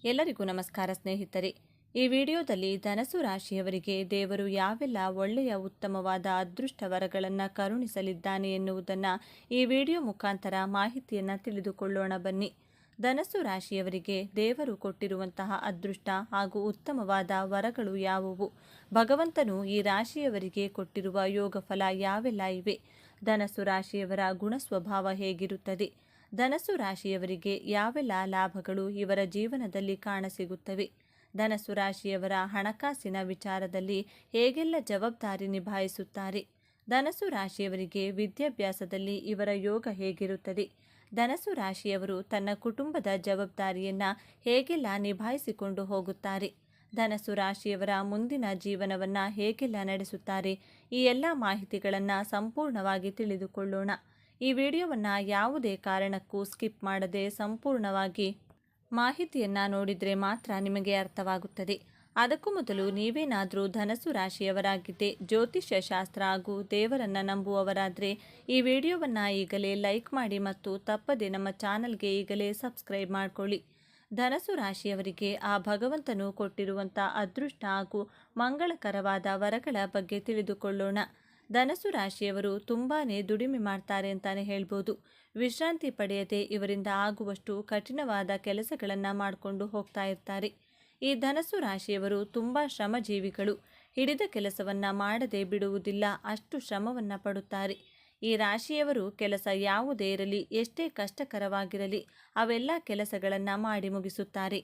ಎಲ್ಲರಿಗೂ ನಮಸ್ಕಾರ ಸ್ನೇಹಿತರೆ. ಈ ವಿಡಿಯೋದಲ್ಲಿ ಧನಸ್ಸು ರಾಶಿಯವರಿಗೆ ದೇವರು ಯಾವೆಲ್ಲ ಒಳ್ಳೆಯ ಉತ್ತಮವಾದ ಅದೃಷ್ಟ ವರಗಳನ್ನು ಕರುಣಿಸಲಿದ್ದಾನೆ ಎನ್ನುವುದನ್ನು ಈ ವಿಡಿಯೋ ಮುಖಾಂತರ ಮಾಹಿತಿಯನ್ನು ತಿಳಿದುಕೊಳ್ಳೋಣ ಬನ್ನಿ. ಧನಸ್ಸು ರಾಶಿಯವರಿಗೆ ದೇವರು ಕೊಟ್ಟಿರುವಂತಹ ಅದೃಷ್ಟ ಹಾಗೂ ಉತ್ತಮವಾದ ವರಗಳು ಯಾವುವು? ಭಗವಂತನು ಈ ರಾಶಿಯವರಿಗೆ ಕೊಟ್ಟಿರುವ ಯೋಗ ಫಲ ಯಾವೆಲ್ಲ ಇವೆ? ಧನಸ್ಸು ರಾಶಿಯವರ ಗುಣ ಸ್ವಭಾವ ಹೇಗಿರುತ್ತದೆ? ಧನಸ್ಸು ರಾಶಿಯವರಿಗೆ ಯಾವೆಲ್ಲ ಲಾಭಗಳು ಇವರ ಜೀವನದಲ್ಲಿ ಕಾಣಸಿಗುತ್ತವೆ? ಧನಸ್ಸು ರಾಶಿಯವರ ಹಣಕಾಸಿನ ವಿಚಾರದಲ್ಲಿ ಹೇಗೆಲ್ಲ ಜವಾಬ್ದಾರಿ ನಿಭಾಯಿಸುತ್ತಾರೆ? ಧನಸ್ಸು ರಾಶಿಯವರಿಗೆ ವಿದ್ಯಾಭ್ಯಾಸದಲ್ಲಿ ಇವರ ಯೋಗ ಹೇಗಿರುತ್ತದೆ? ಧನಸ್ಸು ರಾಶಿಯವರು ತನ್ನ ಕುಟುಂಬದ ಜವಾಬ್ದಾರಿಯನ್ನು ಹೇಗೆಲ್ಲ ನಿಭಾಯಿಸಿಕೊಂಡು ಹೋಗುತ್ತಾರೆ? ಧನಸ್ಸು ರಾಶಿಯವರ ಮುಂದಿನ ಜೀವನವನ್ನು ಹೇಗೆಲ್ಲ ನಡೆಸುತ್ತಾರೆ? ಈ ಎಲ್ಲ ಮಾಹಿತಿಗಳನ್ನು ಸಂಪೂರ್ಣವಾಗಿ ತಿಳಿದುಕೊಳ್ಳೋಣ. ಈ ವಿಡಿಯೋವನ್ನು ಯಾವುದೇ ಕಾರಣಕ್ಕೂ ಸ್ಕಿಪ್ ಮಾಡದೆ ಸಂಪೂರ್ಣವಾಗಿ ಮಾಹಿತಿಯನ್ನು ನೋಡಿದರೆ ಮಾತ್ರ ನಿಮಗೆ ಅರ್ಥವಾಗುತ್ತದೆ. ಅದಕ್ಕೂ ಮೊದಲು ನೀವೇನಾದರೂ ಧನಸ್ಸು ರಾಶಿಯವರಾಗಿದ್ದೆ ಜ್ಯೋತಿಷ್ಯ ಶಾಸ್ತ್ರ ಹಾಗೂ ದೇವರನ್ನು ನಂಬುವವರಾದರೆ ಈ ವಿಡಿಯೋವನ್ನು ಈಗಲೇ ಲೈಕ್ ಮಾಡಿ ಮತ್ತು ತಪ್ಪದೆ ನಮ್ಮ ಚಾನಲ್ಗೆ ಈಗಲೇ ಸಬ್ಸ್ಕ್ರೈಬ್ ಮಾಡಿಕೊಳ್ಳಿ. ಧನಸ್ಸು ರಾಶಿಯವರಿಗೆ ಆ ಭಗವಂತನು ಕೊಟ್ಟಿರುವಂಥ ಅದೃಷ್ಟ ಹಾಗೂ ಮಂಗಳಕರವಾದ ವರಗಳ ಬಗ್ಗೆ ತಿಳಿದುಕೊಳ್ಳೋಣ. ಧನಸ್ಸು ರಾಶಿಯವರು ತುಂಬಾ ದುಡಿಮೆ ಮಾಡ್ತಾರೆ ಅಂತಾನೆ ಹೇಳ್ಬೋದು. ವಿಶ್ರಾಂತಿ ಪಡೆಯದೆ ಇವರಿಂದ ಆಗುವಷ್ಟು ಕಠಿಣವಾದ ಕೆಲಸಗಳನ್ನು ಮಾಡಿಕೊಂಡು ಹೋಗ್ತಾ ಇರ್ತಾರೆ. ಈ ಧನಸ್ಸು ರಾಶಿಯವರು ತುಂಬ ಶ್ರಮಜೀವಿಗಳು. ಹಿಡಿದ ಕೆಲಸವನ್ನು ಮಾಡದೆ ಬಿಡುವುದಿಲ್ಲ, ಅಷ್ಟು ಶ್ರಮವನ್ನು ಪಡುತ್ತಾರೆ. ಈ ರಾಶಿಯವರು ಕೆಲಸ ಯಾವುದೇ ಇರಲಿ, ಎಷ್ಟೇ ಕಷ್ಟಕರವಾಗಿರಲಿ ಅವೆಲ್ಲ ಕೆಲಸಗಳನ್ನು ಮಾಡಿ ಮುಗಿಸುತ್ತಾರೆ.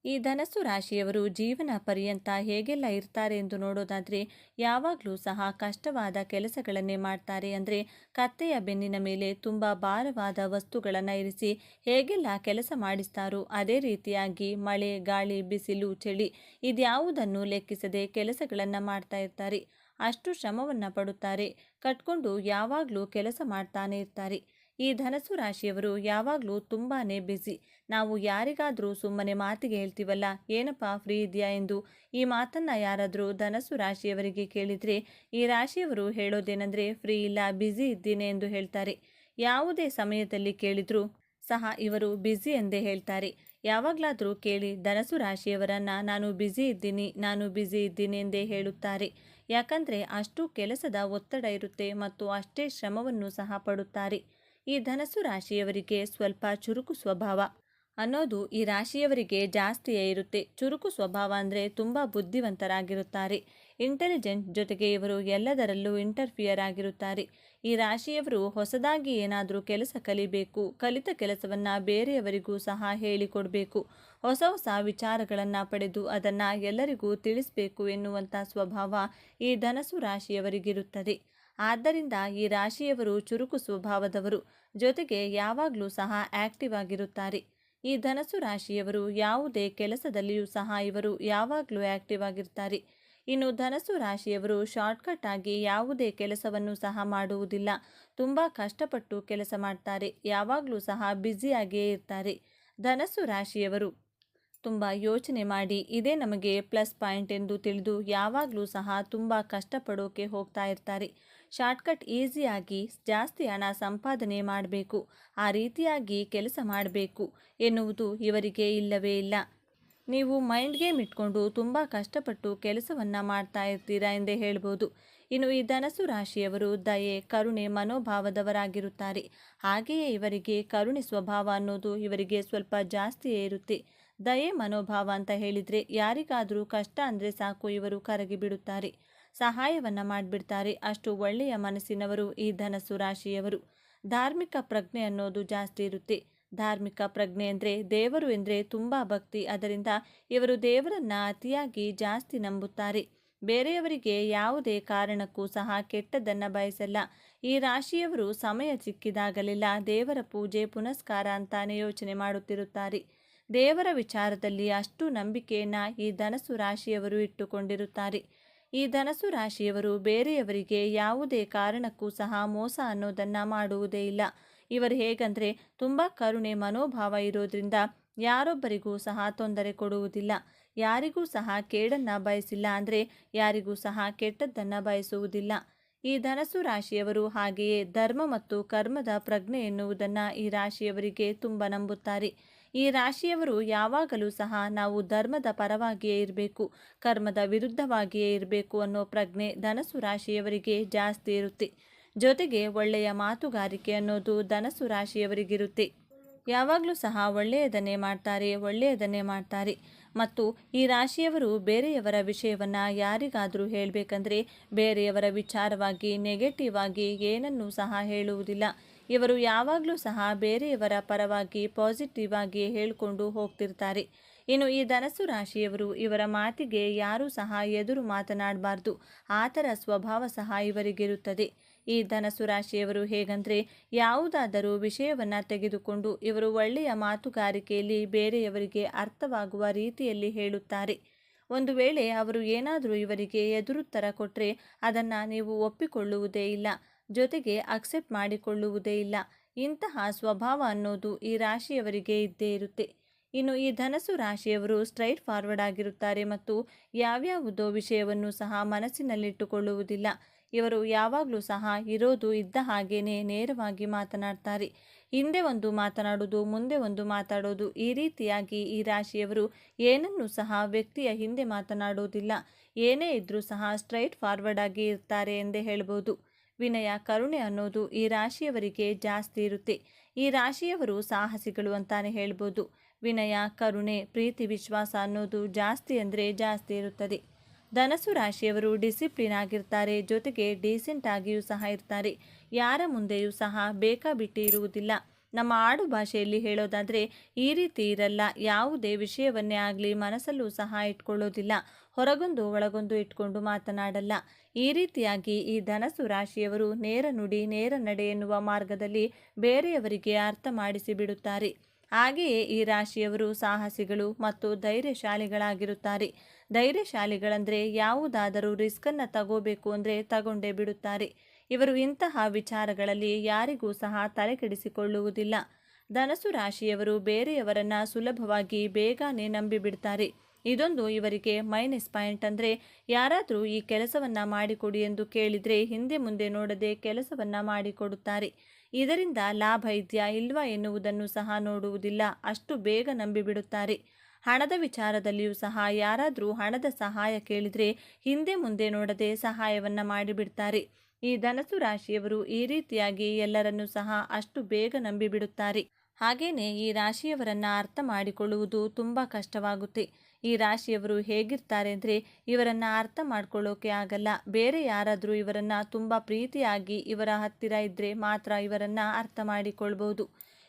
ಈ ಧನಸ್ಸು ರಾಶಿಯವರು ಜೀವನ ಪರ್ಯಂತ ಹೇಗೆಲ್ಲ ಇರ್ತಾರೆ ಎಂದು ನೋಡೋದಾದರೆ ಯಾವಾಗಲೂ ಸಹ ಕಷ್ಟವಾದ ಕೆಲಸಗಳನ್ನೇ ಮಾಡ್ತಾರೆ. ಅಂದರೆ ಕತ್ತೆಯ ಬೆನ್ನಿನ ಮೇಲೆ ತುಂಬ ಭಾರವಾದ ವಸ್ತುಗಳನ್ನು ಇರಿಸಿ ಹೇಗೆಲ್ಲ ಕೆಲಸ ಮಾಡಿಸ್ತಾರೋ ಅದೇ ರೀತಿಯಾಗಿ ಮಳೆ, ಗಾಳಿ, ಬಿಸಿಲು, ಚಳಿ ಇದ್ಯಾವುದನ್ನು ಲೆಕ್ಕಿಸದೆ ಕೆಲಸಗಳನ್ನು ಮಾಡ್ತಾ ಇರ್ತಾರೆ. ಅಷ್ಟು ಶ್ರಮವನ್ನು ಪಡುತ್ತಾರೆ. ಕಟ್ಕೊಂಡು ಯಾವಾಗಲೂ ಕೆಲಸ ಮಾಡ್ತಾನೆ ಇರ್ತಾರೆ. ಈ ಧನಸ್ಸು ರಾಶಿಯವರು ಯಾವಾಗಲೂ ತುಂಬಾ ಬ್ಯುಸಿ. ನಾವು ಯಾರಿಗಾದರೂ ಸುಮ್ಮನೆ ಮಾತಿಗೆ ಹೇಳ್ತೀವಲ್ಲ, ಏನಪ್ಪ ಫ್ರೀ ಇದೆಯಾ ಎಂದು, ಈ ಮಾತನ್ನು ಯಾರಾದರೂ ಧನಸ್ಸು ರಾಶಿಯವರಿಗೆ ಕೇಳಿದರೆ ಈ ರಾಶಿಯವರು ಹೇಳೋದೇನೆಂದರೆ ಫ್ರೀ ಇಲ್ಲ, ಬ್ಯುಸಿ ಇದ್ದೀನಿ ಎಂದು ಹೇಳ್ತಾರೆ. ಯಾವುದೇ ಸಮಯದಲ್ಲಿ ಕೇಳಿದರೂ ಸಹ ಇವರು ಬ್ಯುಸಿ ಎಂದೇ ಹೇಳ್ತಾರೆ. ಯಾವಾಗಲಾದರೂ ಕೇಳಿ ಧನಸ್ಸು ರಾಶಿಯವರನ್ನು ನಾನು ಬ್ಯುಸಿ ಇದ್ದೀನಿ ಎಂದೇ ಹೇಳುತ್ತಾರೆ. ಯಾಕಂದರೆ ಅಷ್ಟು ಕೆಲಸದ ಒತ್ತಡ ಇರುತ್ತೆ ಮತ್ತು ಅಷ್ಟೇ ಶ್ರಮವನ್ನು ಸಹ ಪಡುತ್ತಾರೆ. ಈ ಧನಸ್ಸು ರಾಶಿಯವರಿಗೆ ಸ್ವಲ್ಪ ಚುರುಕು ಸ್ವಭಾವ ಅನ್ನೋದು ಈ ರಾಶಿಯವರಿಗೆ ಜಾಸ್ತಿಯೇ ಇರುತ್ತೆ. ಚುರುಕು ಸ್ವಭಾವ ಅಂದರೆ ತುಂಬ ಬುದ್ಧಿವಂತರಾಗಿರುತ್ತಾರೆ, ಇಂಟೆಲಿಜೆಂಟ್. ಜೊತೆಗೆ ಇವರು ಎಲ್ಲದರಲ್ಲೂ ಇಂಟರ್ಫಿಯರ್ ಆಗಿರುತ್ತಾರೆ. ಈ ರಾಶಿಯವರು ಹೊಸದಾಗಿ ಏನಾದರೂ ಕೆಲಸ ಕಲಿಬೇಕು, ಕಲಿತ ಕೆಲಸವನ್ನು ಬೇರೆಯವರಿಗೂ ಸಹ ಹೇಳಿಕೊಡಬೇಕು, ಹೊಸ ಹೊಸ ವಿಚಾರಗಳನ್ನು ಪಡೆದು ಅದನ್ನು ಎಲ್ಲರಿಗೂ ತಿಳಿಸಬೇಕು ಎನ್ನುವಂಥ ಸ್ವಭಾವ ಈ ಧನಸ್ಸು ರಾಶಿಯವರಿಗಿರುತ್ತದೆ. ಆದ್ದರಿಂದ ಈ ರಾಶಿಯವರು ಚುರುಕು ಸ್ವಭಾವದವರು. ಜೊತೆಗೆ ಯಾವಾಗಲೂ ಸಹ ಆಕ್ಟಿವ್ ಆಗಿರುತ್ತಾರೆ. ಈ ಧನಸ್ಸು ರಾಶಿಯವರು ಯಾವುದೇ ಕೆಲಸದಲ್ಲಿಯೂ ಸಹ ಇವರು ಯಾವಾಗಲೂ ಆಕ್ಟಿವ್ ಆಗಿರ್ತಾರೆ. ಇನ್ನು ಧನಸ್ಸು ರಾಶಿಯವರು ಶಾರ್ಟ್ಕಟ್ ಆಗಿ ಯಾವುದೇ ಕೆಲಸವನ್ನು ಸಹ ಮಾಡುವುದಿಲ್ಲ. ತುಂಬ ಕಷ್ಟಪಟ್ಟು ಕೆಲಸ ಮಾಡ್ತಾರೆ. ಯಾವಾಗಲೂ ಸಹ ಬ್ಯುಸಿಯಾಗಿಯೇ ಇರ್ತಾರೆ. ಧನಸ್ಸು ರಾಶಿಯವರು ತುಂಬ ಯೋಚನೆ ಮಾಡಿ ಇದೇ ನಮಗೆ ಪ್ಲಸ್ ಪಾಯಿಂಟ್ ಎಂದು ತಿಳಿದು ಯಾವಾಗಲೂ ಸಹ ತುಂಬ ಕಷ್ಟಪಡೋಕೆ ಹೋಗ್ತಾ ಇರ್ತಾರೆ. ಶಾರ್ಟ್ಕಟ್ ಈಸಿಯಾಗಿ ಜಾಸ್ತಿ ಹಣ ಸಂಪಾದನೆ ಮಾಡಬೇಕು, ಆ ರೀತಿಯಾಗಿ ಕೆಲಸ ಮಾಡಬೇಕು ಎನ್ನುವುದು ಇವರಿಗೆ ಇಲ್ಲವೇ ಇಲ್ಲ. ನೀವು ಮೈಂಡ್ ಗೇಮ್ ಇಟ್ಕೊಂಡು ತುಂಬ ಕಷ್ಟಪಟ್ಟು ಕೆಲಸವನ್ನು ಮಾಡ್ತಾ ಇರ್ತೀರಾ ಎಂದೇ ಹೇಳ್ಬೋದು. ಇನ್ನು ಈ ಧನಸ್ಸು ರಾಶಿಯವರು ದಯೆ, ಕರುಣೆ ಮನೋಭಾವದವರಾಗಿರುತ್ತಾರೆ. ಹಾಗೆಯೇ ಇವರಿಗೆ ಕರುಣೆ ಸ್ವಭಾವ ಅನ್ನೋದು ಇವರಿಗೆ ಸ್ವಲ್ಪ ಜಾಸ್ತಿಯೇ ಇರುತ್ತೆ. ದಯೆ ಮನೋಭಾವ ಅಂತ ಹೇಳಿದರೆ ಯಾರಿಗಾದರೂ ಕಷ್ಟ ಅಂದರೆ ಸಾಕು ಇವರು ಕರಗಿ ಬಿಡುತ್ತಾರೆ, ಸಹಾಯವನ್ನು ಮಾಡಿಬಿಡ್ತಾರೆ. ಅಷ್ಟು ಒಳ್ಳೆಯ ಮನಸ್ಸಿನವರು ಈ ಧನಸ್ಸು ರಾಶಿಯವರು. ಧಾರ್ಮಿಕ ಪ್ರಜ್ಞೆ ಅನ್ನೋದು ಜಾಸ್ತಿ ಇರುತ್ತೆ. ಧಾರ್ಮಿಕ ಪ್ರಜ್ಞೆ ಅಂದರೆ ದೇವರು ಎಂದರೆ ತುಂಬ ಭಕ್ತಿ. ಅದರಿಂದ ಇವರು ದೇವರನ್ನು ಅತಿಯಾಗಿ ಜಾಸ್ತಿ ನಂಬುತ್ತಾರೆ. ಬೇರೆಯವರಿಗೆ ಯಾವುದೇ ಕಾರಣಕ್ಕೂ ಸಹ ಕೆಟ್ಟದ್ದನ್ನು ಬಯಸಲ್ಲ. ಈ ರಾಶಿಯವರು ಸಮಯ ಸಿಕ್ಕಿದಾಗಲೆಲ್ಲ ದೇವರ ಪೂಜೆ ಪುನಸ್ಕಾರ ಅಂತಾನೆ ಯೋಚನೆ ಮಾಡುತ್ತಿರುತ್ತಾರೆ. ದೇವರ ವಿಚಾರದಲ್ಲಿ ಅಷ್ಟು ನಂಬಿಕೆಯನ್ನು ಈ ಧನಸ್ಸು ರಾಶಿಯವರು ಇಟ್ಟುಕೊಂಡಿರುತ್ತಾರೆ. ಈ ಧನಸ್ಸು ರಾಶಿಯವರು ಬೇರೆಯವರಿಗೆ ಯಾವುದೇ ಕಾರಣಕ್ಕೂ ಸಹ ಮೋಸ ಅನ್ನೋದನ್ನು ಮಾಡುವುದೇ ಇಲ್ಲ. ಇವರು ಹೇಗಂದರೆ ತುಂಬ ಕರುಣೆ ಮನೋಭಾವ ಇರೋದ್ರಿಂದ ಯಾರೊಬ್ಬರಿಗೂ ಸಹ ತೊಂದರೆ ಕೊಡುವುದಿಲ್ಲ. ಯಾರಿಗೂ ಸಹ ಕೇಡನ್ನು ಬಯಸಿಲ್ಲ, ಅಂದರೆ ಯಾರಿಗೂ ಸಹ ಕೆಟ್ಟದ್ದನ್ನು ಬಯಸುವುದಿಲ್ಲ. ಈ ಧನಸ್ಸು ರಾಶಿಯವರು ಹಾಗೆಯೇ ಧರ್ಮ ಮತ್ತು ಕರ್ಮದ ಪ್ರಜ್ಞೆ ಎನ್ನುವುದನ್ನು ಈ ರಾಶಿಯವರಿಗೆ ತುಂಬ ನಂಬುತ್ತಾರೆ. ಈ ರಾಶಿಯವರು ಯಾವಾಗಲೂ ಸಹ ನಾವು ಧರ್ಮದ ಪರವಾಗಿಯೇ ಇರಬೇಕು, ಕರ್ಮದ ವಿರುದ್ಧವಾಗಿಯೇ ಇರಬೇಕು ಅನ್ನೋ ಪ್ರಜ್ಞೆ ಧನಸ್ಸು ರಾಶಿಯವರಿಗೆ ಜಾಸ್ತಿ ಇರುತ್ತೆ. ಜೊತೆಗೆ ಒಳ್ಳೆಯ ಮಾತುಗಾರಿಕೆ ಅನ್ನೋದು ಧನಸ್ಸು ರಾಶಿಯವರಿಗಿರುತ್ತೆ. ಯಾವಾಗಲೂ ಸಹ ಒಳ್ಳೆಯದನ್ನೇ ಮಾಡ್ತಾರೆ ಮತ್ತು ಈ ರಾಶಿಯವರು ಬೇರೆಯವರ ವಿಷಯವನ್ನು ಯಾರಿಗಾದರೂ ಹೇಳಬೇಕಂದ್ರೆ ಬೇರೆಯವರ ವಿಚಾರವಾಗಿ ನೆಗೆಟಿವ್ ಆಗಿ ಏನನ್ನೂ ಸಹ ಹೇಳುವುದಿಲ್ಲ. ಇವರು ಯಾವಾಗಲೂ ಸಹ ಬೇರೆಯವರ ಪರವಾಗಿ ಪಾಸಿಟಿವ್ ಆಗಿ ಹೇಳಿಕೊಂಡು ಹೋಗ್ತಿರ್ತಾರೆ. ಇನ್ನು ಈ ಧನಸ್ಸು ರಾಶಿಯವರು ಇವರ ಮಾತಿಗೆ ಯಾರೂ ಸಹ ಎದುರು ಮಾತನಾಡಬಾರ್ದು, ಆ ಥರ ಸ್ವಭಾವ ಸಹ ಇವರಿಗಿರುತ್ತದೆ. ಈ ಧನಸ್ಸು ರಾಶಿಯವರು ಹೇಗಂದರೆ ಯಾವುದಾದರೂ ವಿಷಯವನ್ನು ತೆಗೆದುಕೊಂಡು ಇವರು ಒಳ್ಳೆಯ ಮಾತುಗಾರಿಕೆಯಲ್ಲಿ ಬೇರೆಯವರಿಗೆ ಅರ್ಥವಾಗುವ ರೀತಿಯಲ್ಲಿ ಹೇಳುತ್ತಾರೆ. ಒಂದು ವೇಳೆ ಅವರು ಏನಾದರೂ ಇವರಿಗೆ ಎದುರುತ್ತರ ಕೊಟ್ಟರೆ ಅದನ್ನು ನೀವು ಒಪ್ಪಿಕೊಳ್ಳುವುದೇ ಇಲ್ಲ, ಜೊತೆಗೆ ಅಕ್ಸೆಪ್ಟ್ ಮಾಡಿಕೊಳ್ಳುವುದೇ ಇಲ್ಲ. ಇಂತಹ ಸ್ವಭಾವ ಅನ್ನೋದು ಈ ರಾಶಿಯವರಿಗೆ ಇದ್ದೇ ಇರುತ್ತೆ. ಇನ್ನು ಈ ಧನಸ್ಸು ರಾಶಿಯವರು ಸ್ಟ್ರೈಟ್ ಫಾರ್ವರ್ಡ್ ಆಗಿರುತ್ತಾರೆ ಮತ್ತು ಯಾವ್ಯಾವುದೋ ವಿಷಯವನ್ನು ಸಹ ಮನಸ್ಸಿನಲ್ಲಿಟ್ಟುಕೊಳ್ಳುವುದಿಲ್ಲ. ಇವರು ಯಾವಾಗಲೂ ಸಹ ಇರೋದು ಇದ್ದ ಹಾಗೇನೆ ನೇರವಾಗಿ ಮಾತನಾಡ್ತಾರೆ. ಹಿಂದೆ ಒಂದು ಮಾತನಾಡೋದು, ಮುಂದೆ ಒಂದು ಮಾತಾಡೋದು, ಈ ರೀತಿಯಾಗಿ ಈ ರಾಶಿಯವರು ಏನನ್ನೂ ಸಹ ವ್ಯಕ್ತಿಯ ಹಿಂದೆ ಮಾತನಾಡೋದಿಲ್ಲ. ಏನೇ ಇದ್ರೂ ಸಹ ಸ್ಟ್ರೈಟ್ ಫಾರ್ವರ್ಡ್ ಆಗಿ ಇರ್ತಾರೆ ಎಂದೇ ಹೇಳ್ಬೋದು. ವಿನಯ ಕರುಣೆ ಅನ್ನೋದು ಈ ರಾಶಿಯವರಿಗೆ ಜಾಸ್ತಿ ಇರುತ್ತೆ. ಈ ರಾಶಿಯವರು ಸಾಹಸಿಗಳು ಅಂತಾನೆ ಹೇಳ್ಬೋದು. ವಿನಯ ಕರುಣೆ ಪ್ರೀತಿ ವಿಶ್ವಾಸ ಅನ್ನೋದು ಜಾಸ್ತಿ ಅಂದರೆ ಜಾಸ್ತಿ ಇರುತ್ತದೆ. ಧನಸ್ಸು ರಾಶಿಯವರು ಡಿಸಿಪ್ಲಿನ್ ಆಗಿರ್ತಾರೆ, ಜೊತೆಗೆ ಡೀಸೆಂಟ್ ಆಗಿಯೂ ಸಹ ಇರ್ತಾರೆ. ಯಾರ ಮುಂದೆಯೂ ಸಹ ಬೇಕಾಬಿಟ್ಟಿ ಇರುವುದಿಲ್ಲ. ನಮ್ಮ ಆಡು ಭಾಷೆಯಲ್ಲಿ ಹೇಳೋದಾದರೆ ಈ ರೀತಿ ಇರಲ್ಲ. ಯಾವುದೇ ವಿಷಯವನ್ನೇ ಆಗಲಿ ಮನಸ್ಸಲ್ಲೂ ಸಹ ಇಟ್ಕೊಳ್ಳೋದಿಲ್ಲ, ಹೊರಗೊಂದು ಒಳಗೊಂದು ಇಟ್ಕೊಂಡು ಮಾತನಾಡಲ್ಲ. ಈ ರೀತಿಯಾಗಿ ಈ ಧನಸ್ಸು ರಾಶಿಯವರು ನೇರ ನುಡಿ ನೇರ ನಡೆ ಎನ್ನುವ ಮಾರ್ಗದಲ್ಲಿ ಬೇರೆಯವರಿಗೆ ಅರ್ಥ ಮಾಡಿಸಿ ಬಿಡುತ್ತಾರೆ. ಹಾಗೆಯೇ ಈ ರಾಶಿಯವರು ಸಾಹಸಿಗಳು ಮತ್ತು ಧೈರ್ಯಶಾಲಿಗಳಾಗಿರುತ್ತಾರೆ. ಧೈರ್ಯಶಾಲಿಗಳಂದರೆ ಯಾವುದಾದರೂ ರಿಸ್ಕನ್ನು ತಗೋಬೇಕು ಅಂದರೆ ತಗೊಂಡೇ ಬಿಡುತ್ತಾರೆ. ಇವರು ಇಂತಹ ವಿಚಾರಗಳಲ್ಲಿ ಯಾರಿಗೂ ಸಹ ತಲೆಕೆಡಿಸಿಕೊಳ್ಳುವುದಿಲ್ಲ. ಧನಸ್ಸು ರಾಶಿಯವರು ಬೇರೆಯವರನ್ನ ಸುಲಭವಾಗಿ ಬೇಗನೆ ನಂಬಿಬಿಡ್ತಾರೆ. ಇದೊಂದು ಇವರಿಗೆ ಮೈನಸ್ ಪಾಯಿಂಟ್. ಅಂದರೆ ಯಾರಾದರೂ ಈ ಕೆಲಸವನ್ನು ಮಾಡಿಕೊಡಿ ಎಂದು ಕೇಳಿದರೆ ಹಿಂದೆ ಮುಂದೆ ನೋಡದೆ ಕೆಲಸವನ್ನು ಮಾಡಿಕೊಡುತ್ತಾರೆ. ಇದರಿಂದ ಲಾಭ ಇದೆಯಾ ಇಲ್ವಾ ಎನ್ನುವುದನ್ನು ಸಹ ನೋಡುವುದಿಲ್ಲ, ಅಷ್ಟು ಬೇಗ ನಂಬಿಬಿಡುತ್ತಾರೆ. ಹಣದ ವಿಚಾರದಲ್ಲಿಯೂ ಸಹ ಯಾರಾದರೂ ಹಣದ ಸಹಾಯ ಕೇಳಿದರೆ ಹಿಂದೆ ಮುಂದೆ ನೋಡದೆ ಸಹಾಯವನ್ನು ಮಾಡಿಬಿಡ್ತಾರೆ. ಈ ಧನಸ್ಸು ರಾಶಿಯವರು ಈ ರೀತಿಯಾಗಿ ಎಲ್ಲರನ್ನೂ ಸಹ ಅಷ್ಟು ಬೇಗ ನಂಬಿಬಿಡುತ್ತಾರೆ. ಹಾಗೇನೆ ಈ ರಾಶಿಯವರನ್ನು ಅರ್ಥ ಮಾಡಿಕೊಳ್ಳುವುದು ತುಂಬ ಕಷ್ಟವಾಗುತ್ತೆ. ಈ ರಾಶಿಯವರು ಹೇಗಿರ್ತಾರೆ ಅಂದರೆ ಇವರನ್ನು ಅರ್ಥ ಮಾಡ್ಕೊಳ್ಳೋಕೆ ಆಗಲ್ಲ. ಬೇರೆ ಯಾರಾದರೂ ಇವರನ್ನು ತುಂಬ ಪ್ರೀತಿಯಾಗಿ ಇವರ ಹತ್ತಿರ ಇದ್ದರೆ ಮಾತ್ರ ಇವರನ್ನು ಅರ್ಥ ಮಾಡಿಕೊಳ್ಬೋದು.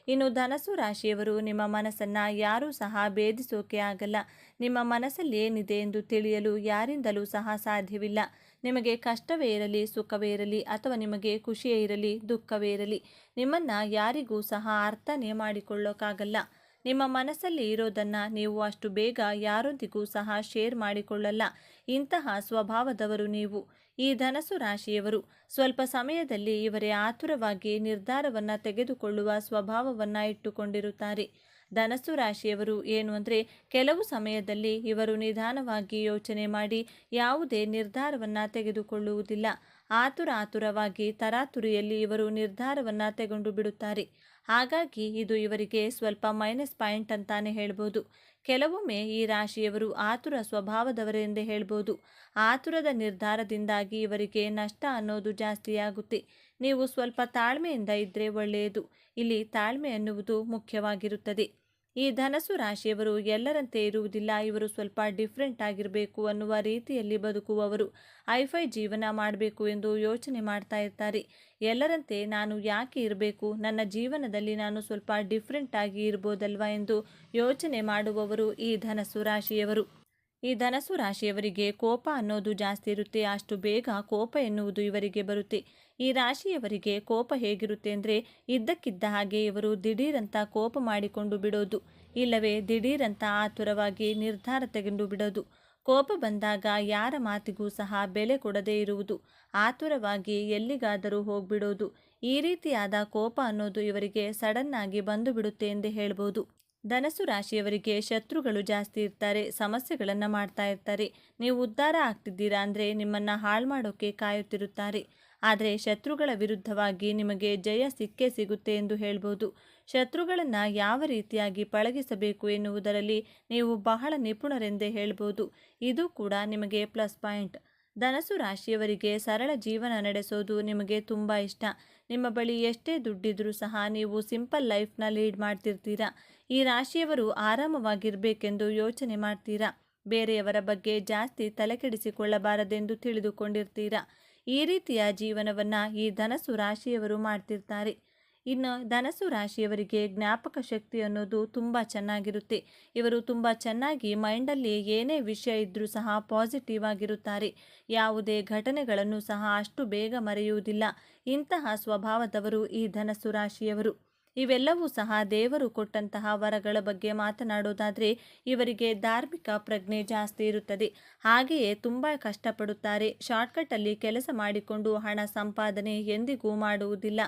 ಇನ್ನು ಧನಸ್ಸು ರಾಶಿಯವರು ನಿಮ್ಮ ಮನಸ್ಸನ್ನು ಯಾರೂ ಸಹ ಭೇದಿಸೋಕೆ ಆಗಲ್ಲ. ನಿಮ್ಮ ಮನಸ್ಸಲ್ಲಿ ಏನಿದೆ ಎಂದು ತಿಳಿಯಲು ಯಾರಿಂದಲೂ ಸಹ ಸಾಧ್ಯವಿಲ್ಲ. ನಿಮಗೆ ಕಷ್ಟವೇ ಇರಲಿ ಸುಖವೇ ಇರಲಿ ಅಥವಾ ನಿಮಗೆ ಖುಷಿಯೇ ಇರಲಿ ದುಃಖವೇ ಇರಲಿ, ನಿಮ್ಮನ್ನು ಯಾರಿಗೂ ಸಹ ಅರ್ಥನೇ ಮಾಡಿಕೊಳ್ಳೋಕ್ಕಾಗಲ್ಲ. ನಿಮ್ಮ ಮನಸ್ಸಲ್ಲಿ ಇರೋದನ್ನು ನೀವು ಅಷ್ಟು ಬೇಗ ಯಾರೊಂದಿಗೂ ಸಹ ಶೇರ್ ಮಾಡಿಕೊಳ್ಳಲ್ಲ. ಇಂತಹ ಸ್ವಭಾವದವರು ನೀವು. ಈ ಧನಸ್ಸು ರಾಶಿಯವರು ಸ್ವಲ್ಪ ಸಮಯದಲ್ಲಿ ಇವರೇ ಆತುರವಾಗಿ ನಿರ್ಧಾರವನ್ನು ತೆಗೆದುಕೊಳ್ಳುವ ಸ್ವಭಾವವನ್ನು ಇಟ್ಟುಕೊಂಡಿರುತ್ತಾರೆ. ಧನಸ್ಸು ರಾಶಿಯವರು ಏನು ಅಂದರೆ ಕೆಲವು ಸಮಯದಲ್ಲಿ ಇವರು ನಿಧಾನವಾಗಿ ಯೋಚನೆ ಮಾಡಿ ಯಾವುದೇ ನಿರ್ಧಾರವನ್ನು ತೆಗೆದುಕೊಳ್ಳುವುದಿಲ್ಲ. ಆತುರವಾಗಿ ತರಾತುರಿಯಲ್ಲಿ ಇವರು ನಿರ್ಧಾರವನ್ನು ತೆಗೆದು ಬಿಡುತ್ತಾರೆ. ಹಾಗಾಗಿ ಇದು ಇವರಿಗೆ ಸ್ವಲ್ಪ ಮೈನಸ್ ಪಾಯಿಂಟ್ ಅಂತಾನೆ ಹೇಳ್ಬೋದು. ಕೆಲವೊಮ್ಮೆ ಈ ರಾಶಿಯವರು ಆತುರ ಸ್ವಭಾವದವರೆಂದೇ ಹೇಳ್ಬೋದು. ಆತುರದ ನಿರ್ಧಾರದಿಂದಾಗಿ ಇವರಿಗೆ ನಷ್ಟ ಅನ್ನೋದು ಜಾಸ್ತಿಯಾಗುತ್ತೆ. ನೀವು ಸ್ವಲ್ಪ ತಾಳ್ಮೆಯಿಂದ ಇದ್ದರೆ ಒಳ್ಳೆಯದು. ಇಲ್ಲಿ ತಾಳ್ಮೆ ಅನ್ನುವುದು ಮುಖ್ಯವಾಗಿರುತ್ತದೆ. ಈ ಧನಸ್ಸು ರಾಶಿಯವರು ಎಲ್ಲರಂತೆ ಇರುವುದಿಲ್ಲ. ಇವರು ಸ್ವಲ್ಪ ಡಿಫ್ರೆಂಟ್ ಆಗಿರಬೇಕು ಅನ್ನುವ ರೀತಿಯಲ್ಲಿ ಬದುಕುವವರು. ಹೈಫೈ ಜೀವನ ಮಾಡಬೇಕು ಎಂದು ಯೋಚನೆ ಮಾಡ್ತಾ ಇರ್ತಾರೆ. ಎಲ್ಲರಂತೆ ನಾನು ಯಾಕೆ ಇರಬೇಕು, ನನ್ನ ಜೀವನದಲ್ಲಿ ನಾನು ಸ್ವಲ್ಪ ಡಿಫ್ರೆಂಟ್ ಆಗಿ ಇರ್ಬೋದಲ್ವಾ ಎಂದು ಯೋಚನೆ ಮಾಡುವವರು ಈ ಧನಸ್ಸು ರಾಶಿಯವರು. ಈ ಧನಸ್ಸು ರಾಶಿಯವರಿಗೆ ಕೋಪ ಅನ್ನೋದು ಜಾಸ್ತಿ ಇರುತ್ತೆ. ಅಷ್ಟು ಬೇಗ ಕೋಪ ಎನ್ನುವುದು ಇವರಿಗೆ ಬರುತ್ತೆ. ಈ ರಾಶಿಯವರಿಗೆ ಕೋಪ ಹೇಗಿರುತ್ತೆ ಅಂದರೆ ಇದ್ದಕ್ಕಿದ್ದ ಹಾಗೆ ಇವರು ದಿಢೀರಂತ ಕೋಪ ಮಾಡಿಕೊಂಡು ಬಿಡೋದು, ಇಲ್ಲವೇ ದಿಢೀರಂತ ಆತುರವಾಗಿ ನಿರ್ಧಾರ ತೆಗೆದು ಬಿಡೋದು. ಕೋಪ ಬಂದಾಗ ಯಾರ ಮಾತಿಗೂ ಸಹ ಬೆಲೆ ಕೊಡದೇ ಇರುವುದು, ಆತುರವಾಗಿ ಎಲ್ಲಿಗಾದರೂ ಹೋಗ್ಬಿಡೋದು. ಈ ರೀತಿಯಾದ ಕೋಪ ಅನ್ನೋದು ಇವರಿಗೆ ಸಡನ್ ಆಗಿ ಬಂದು ಬಿಡುತ್ತೆ ಎಂದೇ ಹೇಳ್ಬೋದು. ಧನಸ್ಸು ರಾಶಿಯವರಿಗೆ ಶತ್ರುಗಳು ಜಾಸ್ತಿ ಇರ್ತಾರೆ, ಸಮಸ್ಯೆಗಳನ್ನು ಮಾಡ್ತಾ ಇರ್ತಾರೆ. ನೀವು ಉದ್ಧಾರ ಆಗ್ತಿದ್ದೀರಾ ಅಂದರೆ ನಿಮ್ಮನ್ನು ಹಾಳು ಮಾಡೋಕ್ಕೆ ಕಾಯುತ್ತಿರುತ್ತಾರೆ. ಆದರೆ ಶತ್ರುಗಳ ವಿರುದ್ಧವಾಗಿ ನಿಮಗೆ ಜಯ ಸಿಕ್ಕೇ ಸಿಗುತ್ತೆ ಎಂದು ಹೇಳ್ಬೋದು. ಶತ್ರುಗಳನ್ನು ಯಾವ ರೀತಿಯಾಗಿ ಪಳಗಿಸಬೇಕು ಎನ್ನುವುದರಲ್ಲಿ ನೀವು ಬಹಳ ನಿಪುಣರೆಂದೇ ಹೇಳ್ಬೋದು. ಇದು ಕೂಡ ನಿಮಗೆ ಪ್ಲಸ್ ಪಾಯಿಂಟ್. ಧನಸ್ಸು ರಾಶಿಯವರಿಗೆ ಸರಳ ಜೀವನ ನಡೆಸೋದು ನಿಮಗೆ ತುಂಬ ಇಷ್ಟ. ನಿಮ್ಮ ಬಳಿ ಎಷ್ಟೇ ದುಡ್ಡಿದ್ರೂ ಸಹ ನೀವು ಸಿಂಪಲ್ ಲೈಫ್ನ ಲೀಡ್ ಮಾಡ್ತಿರ್ತೀರಾ. ಈ ರಾಶಿಯವರು ಆರಾಮವಾಗಿರಬೇಕೆಂದು ಯೋಚನೆ ಮಾಡ್ತೀರಾ. ಬೇರೆಯವರ ಬಗ್ಗೆ ಜಾಸ್ತಿ ತಲೆಕೆಡಿಸಿಕೊಳ್ಳಬಾರದೆಂದು ತಿಳಿದುಕೊಂಡಿರ್ತೀರಾ. ಈ ರೀತಿಯ ಜೀವನವನ್ನು ಈ ಧನಸ್ಸು ರಾಶಿಯವರು ಮಾಡ್ತಿರ್ತಾರೆ. ಇನ್ನು ಧನಸ್ಸು ರಾಶಿಯವರಿಗೆ ಜ್ಞಾಪಕ ಶಕ್ತಿ ಅನ್ನೋದು ತುಂಬ ಚೆನ್ನಾಗಿರುತ್ತೆ. ಇವರು ತುಂಬ ಚೆನ್ನಾಗಿ ಮೈಂಡಲ್ಲಿ ಏನೇ ವಿಷಯ ಇದ್ದರೂ ಸಹ ಪಾಸಿಟಿವ್ ಆಗಿರುತ್ತಾರೆ. ಯಾವುದೇ ಘಟನೆಗಳನ್ನು ಸಹ ಅಷ್ಟು ಬೇಗ ಮರೆಯುವುದಿಲ್ಲ. ಇಂತಹ ಸ್ವಭಾವದವರು ಈ ಧನಸ್ಸು ರಾಶಿಯವರು. ಇವೆಲ್ಲವೂ ಸಹ ದೇವರು ಕೊಟ್ಟಂತಹ ವರಗಳ ಬಗ್ಗೆ ಮಾತನಾಡೋದಾದರೆ ಇವರಿಗೆ ಧಾರ್ಮಿಕ ಪ್ರಜ್ಞೆ ಜಾಸ್ತಿ ಇರುತ್ತದೆ. ಹಾಗೆಯೇ ತುಂಬ ಕಷ್ಟಪಡುತ್ತಾರೆ. ಶಾರ್ಟ್ಕಟ್ಟಲ್ಲಿ ಕೆಲಸ ಮಾಡಿಕೊಂಡು ಹಣ ಸಂಪಾದನೆ ಎಂದಿಗೂ ಮಾಡುವುದಿಲ್ಲ.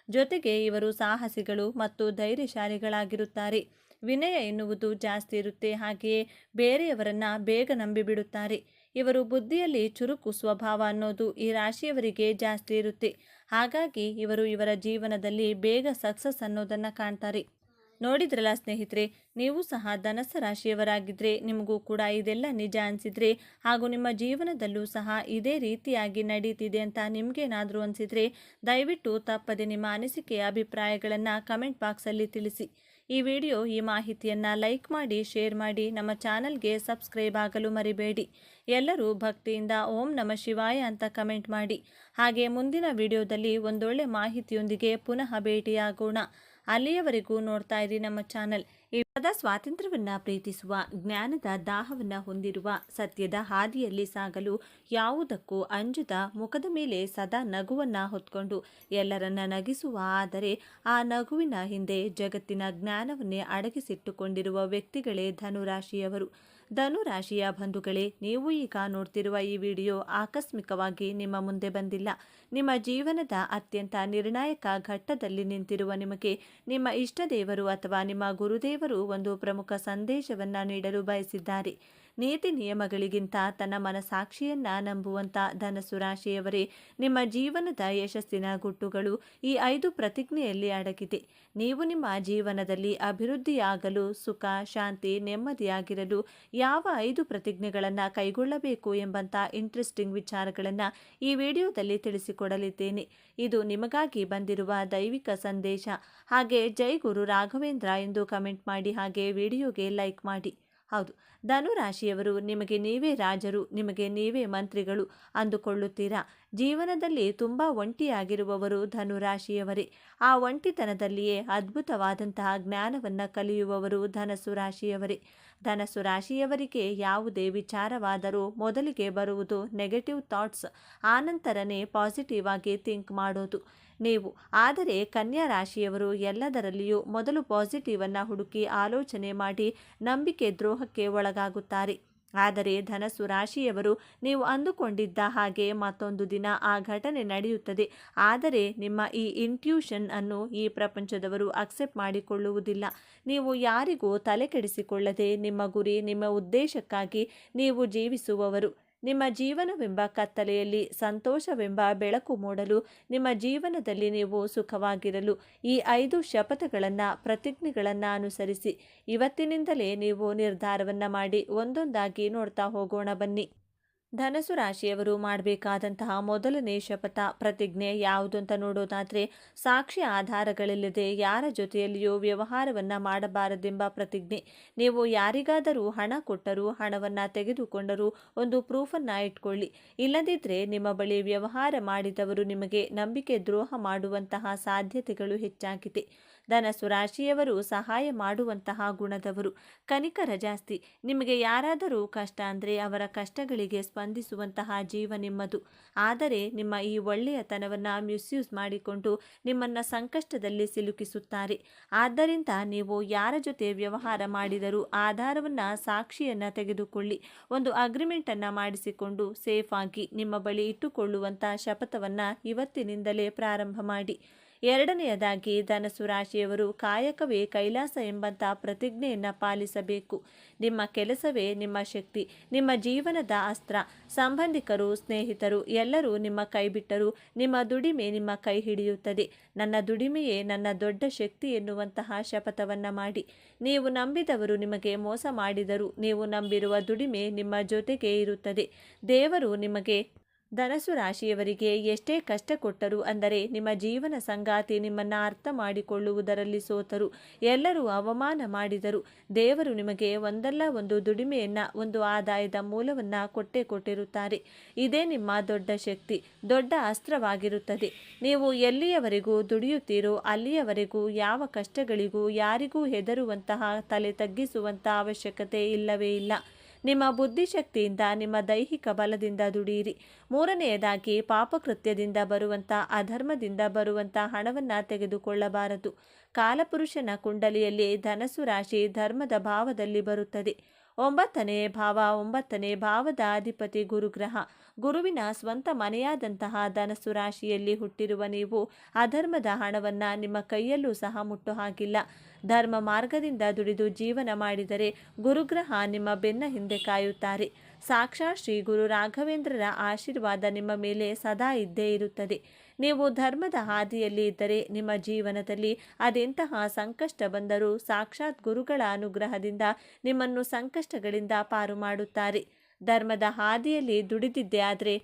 ಜೊತೆಗೆ ಇವರು ಸಾಹಸಿಗಳು ಮತ್ತು ಧೈರ್ಯಶಾಲಿಗಳಾಗಿರುತ್ತಾರೆ. ವಿನಯ ಎನ್ನುವುದು ಜಾಸ್ತಿ ಇರುತ್ತೆ. ಹಾಗೆಯೇ ಬೇರೆಯವರನ್ನು ಬೇಗ ನಂಬಿಬಿಡುತ್ತಾರೆ. ಇವರು ಬುದ್ಧಿಯಲ್ಲಿ ಚುರುಕು ಸ್ವಭಾವ ಅನ್ನೋದು ಈ ರಾಶಿಯವರಿಗೆ ಜಾಸ್ತಿ ಇರುತ್ತೆ. ಹಾಗಾಗಿ ಇವರು ಇವರ ಜೀವನದಲ್ಲಿ ಬೇಗ ಸಕ್ಸಸ್ ಅನ್ನೋದನ್ನು ಕಾಣ್ತಾರೆ. ನೋಡಿದ್ರಲ್ಲ ಸ್ನೇಹಿತರೆ, ನೀವು ಸಹ ಧನಸ್ಸು ರಾಶಿಯವರಾಗಿದ್ದರೆ ನಿಮಗೂ ಕೂಡ ಇದೆಲ್ಲ ನಿಜ ಅನಿಸಿದರೆ ಹಾಗೂ ನಿಮ್ಮ ಜೀವನದಲ್ಲೂ ಸಹ ಇದೇ ರೀತಿಯಾಗಿ ನಡೀತಿದೆ ಅಂತ ನಿಮಗೇನಾದರೂ ಅನಿಸಿದರೆ ದಯವಿಟ್ಟು ತಪ್ಪದೆ ನಿಮ್ಮ ಅನಿಸಿಕೆಯ ಅಭಿಪ್ರಾಯಗಳನ್ನು ಕಮೆಂಟ್ ಬಾಕ್ಸಲ್ಲಿ ತಿಳಿಸಿ. ಈ ವಿಡಿಯೋ ಈ ಮಾಹಿತಿಯನ್ನು ಲೈಕ್ ಮಾಡಿ, ಶೇರ್ ಮಾಡಿ, ನಮ್ಮ ಚಾನಲ್ಗೆ ಸಬ್ಸ್ಕ್ರೈಬ್ ಆಗಲು ಮರಿಬೇಡಿ. ಎಲ್ಲರೂ ಭಕ್ತಿಯಿಂದ ಓಂ ನಮಃ ಶಿವಾಯ ಅಂತ ಕಮೆಂಟ್ ಮಾಡಿ. ಹಾಗೆ ಮುಂದಿನ ವಿಡಿಯೋದಲ್ಲಿ ಒಂದೊಳ್ಳೆ ಮಾಹಿತಿಯೊಂದಿಗೆ ಪುನಃ ಭೇಟಿಯಾಗೋಣ. ಅಲ್ಲಿಯವರೆಗೂ ನೋಡ್ತಾ ಇರಿ ನಮ್ಮ ಚಾನಲ್. ಸದಾ ಸ್ವಾತಂತ್ರ್ಯವನ್ನು ಪ್ರೀತಿಸುವ, ಜ್ಞಾನದ ದಾಹವನ್ನು ಹೊಂದಿರುವ, ಸತ್ಯದ ಹಾದಿಯಲ್ಲಿ ಸಾಗಲು ಯಾವುದಕ್ಕೂ ಅಂಜದ, ಮುಖದ ಮೇಲೆ ಸದಾ ನಗುವನ್ನು ಹೊತ್ಕೊಂಡು ಎಲ್ಲರನ್ನ ನಗಿಸುವ, ಆದರೆ ಆ ನಗುವಿನ ಹಿಂದೆ ಜಗತ್ತಿನ ಜ್ಞಾನವನ್ನೇ ಅಡಗಿಸಿಟ್ಟುಕೊಂಡಿರುವ ವ್ಯಕ್ತಿಗಳೇ ಧನುರಾಶಿಯವರು. ಧನುರಾಶಿಯ ಬಂಧುಗಳೇ, ನೀವು ಈಗ ನೋಡ್ತಿರುವ ಈ ವಿಡಿಯೋ ಆಕಸ್ಮಿಕವಾಗಿ ನಿಮ್ಮ ಮುಂದೆ ಬಂದಿಲ್ಲ. ನಿಮ್ಮ ಜೀವನದ ಅತ್ಯಂತ ನಿರ್ಣಾಯಕ ಘಟ್ಟದಲ್ಲಿ ನಿಂತಿರುವ ನಿಮಗೆ ನಿಮ್ಮ ಇಷ್ಟ ದೇವರು ಅಥವಾ ನಿಮ್ಮ ಗುರುದೇವರು ಒಂದು ಪ್ರಮುಖ ಸಂದೇಶವನ್ನು ನೀಡಲು ಬಯಸಿದ್ದಾರೆ. ನೀತಿ ನಿಯಮಗಳಿಗಿಂತ ತನ್ನ ಮನಸಾಕ್ಷಿಯನ್ನ ನಂಬುವಂತ ಧನಸ್ಸು ರಾಶಿಯವರೇ, ನಿಮ್ಮ ಜೀವನದ ಯಶಸ್ಸಿನ ಗುಟ್ಟುಗಳು ಈ 5 ಪ್ರತಿಜ್ಞೆಯಲ್ಲಿ ಅಡಗಿದೆ. ನೀವು ನಿಮ್ಮ ಜೀವನದಲ್ಲಿ ಅಭಿವೃದ್ಧಿಯಾಗಲು, ಸುಖ, ಶಾಂತಿ, ನೆಮ್ಮದಿಯಾಗಿರಲು ಯಾವ 5 ಪ್ರತಿಜ್ಞೆಗಳನ್ನು ಕೈಗೊಳ್ಳಬೇಕು ಎಂಬಂಥ ಇಂಟ್ರೆಸ್ಟಿಂಗ್ ವಿಚಾರಗಳನ್ನು ಈ ವಿಡಿಯೋದಲ್ಲಿ ತಿಳಿಸಿಕೊಡಲಿದ್ದೇನೆ. ಇದು ನಿಮಗಾಗಿ ಬಂದಿರುವ ದೈವಿಕ ಸಂದೇಶ. ಹಾಗೆ ಜೈ ಗುರು ರಾಘವೇಂದ್ರ ಎಂದು ಕಮೆಂಟ್ ಮಾಡಿ. ಹಾಗೆ ವಿಡಿಯೋಗೆ ಲೈಕ್ ಮಾಡಿ. ಹೌದು, ಧನುರಾಶಿಯವರು ನಿಮಗೆ ನೀವೇ ರಾಜರು, ನಿಮಗೆ ನೀವೇ ಮಂತ್ರಿಗಳು ಅಂದುಕೊಳ್ಳುತ್ತೀರಾ? ಜೀವನದಲ್ಲಿ ತುಂಬ ಒಂಟಿಯಾಗಿರುವವರು ಧನುರಾಶಿಯವರೇ. ಆ ಒಂಟಿತನದಲ್ಲಿಯೇ ಅದ್ಭುತವಾದಂತಹ ಜ್ಞಾನವನ್ನು ಕಲಿಯುವವರು ಧನಸ್ಸು ರಾಶಿಯವರೇ. ಧನಸ್ಸು ರಾಶಿಯವರಿಗೆ ಯಾವುದೇ ವಿಚಾರವಾದರೂ ಮೊದಲಿಗೆ ಬರುವುದು ನೆಗೆಟಿವ್ ಥಾಟ್ಸ್, ಆನಂತರನೇ ಪಾಸಿಟಿವ್ ಆಗಿ ಥಿಂಕ್ ಮಾಡೋದು ನೀವು. ಆದರೆ ಕನ್ಯಾ ರಾಶಿಯವರು ಎಲ್ಲದರಲ್ಲಿಯೂ ಮೊದಲು ಪಾಸಿಟಿವನ್ನು ಹುಡುಕಿ ಆಲೋಚನೆ ಮಾಡಿ ನಂಬಿಕೆ ದ್ರೋಹಕ್ಕೆ ಒಳಗಾಗುತ್ತಾರೆ. ಆದರೆ ಧನಸ್ಸು ರಾಶಿಯವರು ನೀವು ಅಂದುಕೊಂಡಿದ್ದ ಹಾಗೆ ಮತ್ತೊಂದು ದಿನ ಆ ಘಟನೆ ನಡೆಯುತ್ತದೆ. ಆದರೆ ನಿಮ್ಮ ಈ ಇಂಟ್ಯೂಷನ್ ಅನ್ನು ಈ ಪ್ರಪಂಚದವರು ಅಕ್ಸೆಪ್ಟ್ ಮಾಡಿಕೊಳ್ಳುವುದಿಲ್ಲ. ನೀವು ಯಾರಿಗೂ ತಲೆ ಕೆಡಿಸಿಕೊಳ್ಳದೆ ನಿಮ್ಮ ಗುರಿ, ನಿಮ್ಮ ಉದ್ದೇಶಕ್ಕಾಗಿ ನೀವು ಜೀವಿಸುವವರು. ನಿಮ್ಮ ಜೀವನವೆಂಬ ಕತ್ತಲೆಯಲ್ಲಿ ಸಂತೋಷವೆಂಬ ಬೆಳಕು ಮೂಡಲು, ನಿಮ್ಮ ಜೀವನದಲ್ಲಿ ನೀವು ಸುಖವಾಗಿರಲು ಈ 5 ಶಪಥಗಳನ್ನು, ಪ್ರತಿಜ್ಞೆಗಳನ್ನು ಅನುಸರಿಸಿ. ಇವತ್ತಿನಿಂದಲೇ ನೀವು ನಿರ್ಧಾರವನ್ನು ಮಾಡಿ ಒಂದೊಂದಾಗಿ ನೋಡ್ತಾ ಹೋಗೋಣ ಬನ್ನಿ. ಧನಸ್ಸು ರಾಶಿಯವರು ಮಾಡಬೇಕಾದಂತಹ ಮೊದಲನೇ ಶಪಥ, ಪ್ರತಿಜ್ಞೆ ಯಾವುದು ಅಂತ ನೋಡೋದಾದರೆ, ಸಾಕ್ಷಿ ಆಧಾರಗಳಿಲ್ಲದೆ ಯಾರ ಜೊತೆಯಲ್ಲಿಯೂ ವ್ಯವಹಾರವನ್ನು ಮಾಡಬಾರದೆಂಬ ಪ್ರತಿಜ್ಞೆ. ನೀವು ಯಾರಿಗಾದರೂ ಹಣ ಕೊಟ್ಟರೂ, ಹಣವನ್ನು ತೆಗೆದುಕೊಂಡರೂ ಒಂದು ಪ್ರೂಫನ್ನು ಇಟ್ಕೊಳ್ಳಿ. ಇಲ್ಲದಿದ್ದರೆ ನಿಮ್ಮ ಬಳಿ ವ್ಯವಹಾರ ಮಾಡಿದವರು ನಿಮಗೆ ನಂಬಿಕೆ ದ್ರೋಹ ಮಾಡುವಂತಹ ಸಾಧ್ಯತೆಗಳು ಹೆಚ್ಚಾಗಿದೆ. ಧನಸ್ಸು ರಾಶಿಯವರು ಸಹಾಯ ಮಾಡುವಂತಹ ಗುಣದವರು, ಕನಿಕರ ಜಾಸ್ತಿ. ನಿಮಗೆ ಯಾರಾದರೂ ಕಷ್ಟ ಅಂದರೆ ಅವರ ಕಷ್ಟಗಳಿಗೆ ಸ್ಪಂದಿಸುವಂತಹ ಜೀವ ನಿಮ್ಮದು. ಆದರೆ ನಿಮ್ಮ ಈ ಒಳ್ಳೆಯತನವನ್ನು ಮಿಸ್ಯೂಸ್ ಮಾಡಿಕೊಂಡು ನಿಮ್ಮನ್ನು ಸಂಕಷ್ಟದಲ್ಲಿ ಸಿಲುಕಿಸುತ್ತಾರೆ. ಆದ್ದರಿಂದ ನೀವು ಯಾರ ಜೊತೆ ವ್ಯವಹಾರ ಮಾಡಿದರೂ ಆಧಾರವನ್ನು, ಸಾಕ್ಷಿಯನ್ನು ತೆಗೆದುಕೊಳ್ಳಿ. ಒಂದು ಅಗ್ರಿಮೆಂಟನ್ನು ಮಾಡಿಸಿಕೊಂಡು ಸೇಫ್ ಆಗಿ ನಿಮ್ಮ ಬಳಿ ಇಟ್ಟುಕೊಳ್ಳುವಂಥ ಶಪಥವನ್ನು ಇವತ್ತಿನಿಂದಲೇ ಪ್ರಾರಂಭ ಮಾಡಿ. ಎರಡನೆಯದಾಗಿ ಧನಸ್ಸು ರಾಶಿಯವರು ಕಾಯಕವೇ ಕೈಲಾಸ ಎಂಬಂಥ ಪ್ರತಿಜ್ಞೆಯನ್ನು ಪಾಲಿಸಬೇಕು. ನಿಮ್ಮ ಕೆಲಸವೇ ನಿಮ್ಮ ಶಕ್ತಿ, ನಿಮ್ಮ ಜೀವನದ ಅಸ್ತ್ರ. ಸಂಬಂಧಿಕರು, ಸ್ನೇಹಿತರು ಎಲ್ಲರೂ ನಿಮ್ಮ ಕೈ ಬಿಟ್ಟರೂ ನಿಮ್ಮ ದುಡಿಮೆ ನಿಮ್ಮ ಕೈ ಹಿಡಿಯುತ್ತದೆ. ನನ್ನ ದುಡಿಮೆಯೇ ನನ್ನ ದೊಡ್ಡ ಶಕ್ತಿ ಎನ್ನುವಂತಹ ಶಪಥವನ್ನು ಮಾಡಿ. ನೀವು ನಂಬಿದವರು ನಿಮಗೆ ಮೋಸ ಮಾಡಿದರೂ ನೀವು ನಂಬಿರುವ ದುಡಿಮೆ ನಿಮ್ಮ ಜೊತೆಗೆ ಇರುತ್ತದೆ. ದೇವರು ನಿಮಗೆ ಧನಸ್ಸು ರಾಶಿಯವರಿಗೆ ಎಷ್ಟೇ ಕಷ್ಟ ಕೊಟ್ಟರು, ಅಂದರೆ ನಿಮ್ಮ ಜೀವನ ಸಂಗಾತಿ ನಿಮ್ಮನ್ನು ಅರ್ಥ ಮಾಡಿಕೊಳ್ಳುವುದರಲ್ಲಿ ಸೋತರು, ಎಲ್ಲರೂ ಅವಮಾನ ಮಾಡಿದರು, ದೇವರು ನಿಮಗೆ ಒಂದಲ್ಲ ಒಂದು ದುಡಿಮೆಯನ್ನು, ಒಂದು ಆದಾಯದ ಮೂಲವನ್ನು ಕೊಟ್ಟಿರುತ್ತಾರೆ. ಇದೇ ನಿಮ್ಮ ದೊಡ್ಡ ಶಕ್ತಿ, ದೊಡ್ಡ ಅಸ್ತ್ರವಾಗಿರುತ್ತದೆ. ನೀವು ಎಲ್ಲಿಯವರೆಗೂ ದುಡಿಯುತ್ತೀರೋ ಅಲ್ಲಿಯವರೆಗೂ ಯಾವ ಕಷ್ಟಗಳಿಗೂ ಯಾರಿಗೂ ಹೆದರುವಂತಹ, ತಲೆ ತಗ್ಗಿಸುವಂಥ ಅವಶ್ಯಕತೆ ಇಲ್ಲವೇ ಇಲ್ಲ. ನಿಮ್ಮ ಬುದ್ಧಿಶಕ್ತಿಯಿಂದ, ನಿಮ್ಮ ದೈಹಿಕ ಬಲದಿಂದ ದುಡಿಯಿರಿ. ಮೂರನೆಯದಾಗಿ, ಪಾಪಕೃತ್ಯದಿಂದ ಬರುವಂಥ, ಅಧರ್ಮದಿಂದ ಬರುವಂಥ ಹಣವನ್ನು ತೆಗೆದುಕೊಳ್ಳಬಾರದು. ಕಾಲಪುರುಷನ ಕುಂಡಲಿಯಲ್ಲಿ ಧನಸ್ಸು ರಾಶಿ ಧರ್ಮದ ಭಾವದಲ್ಲಿ ಬರುತ್ತದೆ. 9ನೇ ಭಾವದ ಅಧಿಪತಿ ಗುರುಗ್ರಹ. ಗುರುವಿನ ಸ್ವಂತ ಮನೆಯಾದಂತಹ ಧನಸ್ಸು ರಾಶಿಯಲ್ಲಿ ಹುಟ್ಟಿರುವ ನೀವು ಅಧರ್ಮದ ಹಣವನ್ನು ನಿಮ್ಮ ಕೈಯಲ್ಲೂ ಸಹ ಮುಟ್ಟು ಹಾಕಿಲ್ಲ. ಧರ್ಮ ಮಾರ್ಗದಿಂದ ದುಡಿದು ಜೀವನ ಮಾಡಿದರೆ ಗುರುಗ್ರಹ ನಿಮ್ಮ ಬೆನ್ನ ಹಿಂದೆ ಕಾಯುತ್ತಾರೆ. ಸಾಕ್ಷಾತ್ ಶ್ರೀ ಗುರು ರಾಘವೇಂದ್ರರ ಆಶೀರ್ವಾದ ನಿಮ್ಮ ಮೇಲೆ ಸದಾ ಇದ್ದೇ ಇರುತ್ತದೆ. ನೀವು ಧರ್ಮದ ಹಾದಿಯಲ್ಲಿ ಇದ್ದರೆ ನಿಮ್ಮ ಜೀವನದಲ್ಲಿ ಅದೆಂತಹ ಸಂಕಷ್ಟ ಬಂದರೂ ಸಾಕ್ಷಾತ್ ಗುರುಗಳ ಅನುಗ್ರಹದಿಂದ ನಿಮ್ಮನ್ನು ಸಂಕಷ್ಟಗಳಿಂದ ಪಾರು ಮಾಡುತ್ತಾರೆ. ಧರ್ಮದ ಹಾದಿಯಲ್ಲಿ ದುಡಿದಿದ್ದೇ ಆದರೆ